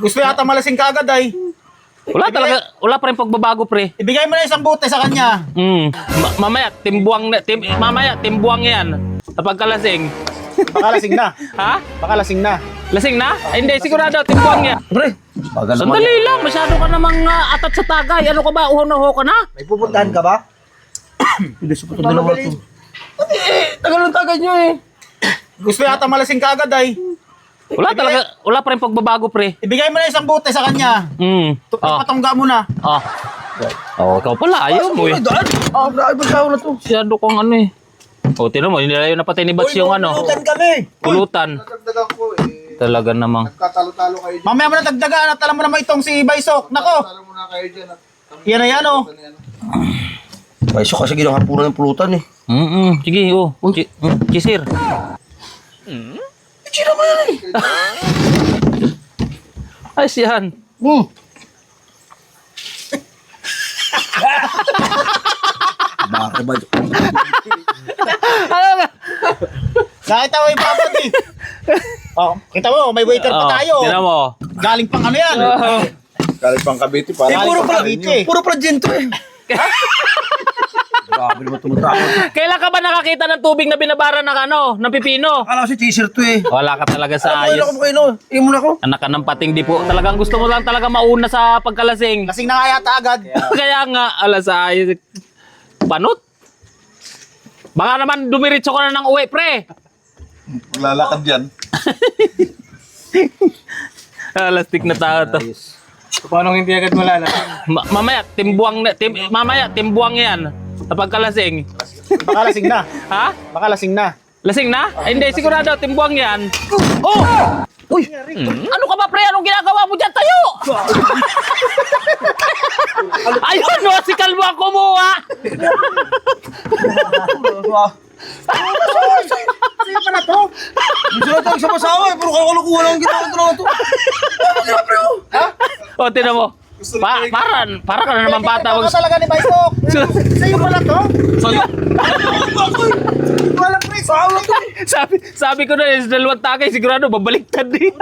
Gusto yata malasing ka agad ay. Wala talaga, wala pa rin pagbabago, pre. Ibigay mo na isang bote sa kanya. Mamaya, mamaya, timbuang yan. Kapag kalasing. Baka lasing na. Ha? Baka lasing na. Lasing na? Ay, hindi, sigurado, timbuang yan. Pre, bagal naman. Sandali lang, masyado ka namang atat sa tagay. Ano ka ba? Uhaw na uhaw ka na? May pupuntahan ka ba? Hindi, supot ang dalawa to. Tagal ng tagay nyo eh. Gusto yata malasing ka agad ay. Wala talaga, wala pa rin pagbabago, pre. Ibigay mo na isang bote sa kanya. Patungga mo na. Ikaw pala, ayaw mo eh. Grabe ba na to? Masyado kang ano eh. Tinan mo, nilalayo na pati ni Bats yung ano. Pulutan kami. Pulutan. Dagdagan ko Talaga namang. Nagkatalo-talo kayo dyan. Mamaya mo na dagdagan at alam mo naman itong si Baysok. Nako. Talo muna kayo dyan. Yan na yan oh. May so kasi ginahapunan ng pulutan eh. Sige, Chisir. Chira mo yan eh. Ayos yan. Bakit ba? Nakita mo yung babad eh. Oh, kita mo, may waiter pa tayo. Tinan mo. Galing pang ano yan. Galing pang Cavite Eh, para. puro pala gin to eh. Grabe naman tumatapos. Kailan ka ba nakakita ng tubig na binabara ng ano, ng pipino? Akala ko si t-shirt to eh. Wala ka talaga sa Ayos. ayos. Ako kayo no. Iyon muna ko. Anak ka ng pating di po. Talagang gusto mo lang talaga mauna sa pagkalasing. Lasing na nga yata agad. Kaya nga, ala sa ayos. Panot? Baka naman dumiritso ka na ng uwi, pre. Lalakad dyan. Lastik na tao to. Paano hindi agad malala? Mamaya, timbuang yan. Kapag kalasing. Baka lasing na. Ha? Baka lasing na. Lasing na? Ay, hindi, sigurado, timbuang yan. Oh! Uy! Ano ka ba, pre? Anong ginagawa mo dyan? Tayo! Ayun, no, si Kalbo ang kumuha! Sino pa na to? Gusto na tayo sa masawa eh. Puro kakalukuhan ang ginawa to. O, tinan mo. Para ka na naman bata. Ako talaga ni Baysok. Sa'yo pala to? Sa'yo? Wala pre. Sabi ko na, dalawang tagay, sigurado, babaliktad din.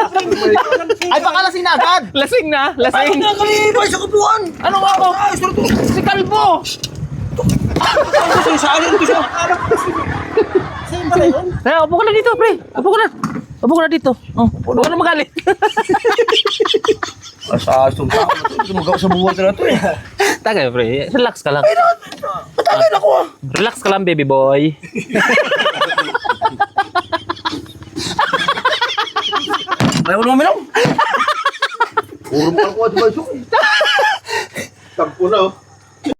Ay baka lasing na agad. Lasing na, lasing. Nakalibay sa kabuhan. Ano nga ako? Ayos na to. Si Kalbo! Sa alin ko siya. Sa'yo pala yun. Upo ka na dito, pre. Upo ka na dito. Huwag ka na magalit. Asa itong tao na to. Magawa sa buwan na to eh. Tagay, pre. Relax ka lang. Patagay na ko ah. Relax ka lang, baby boy. Ayaw naman minum. Puro pa ako at baysok eh. Tagpo na oh.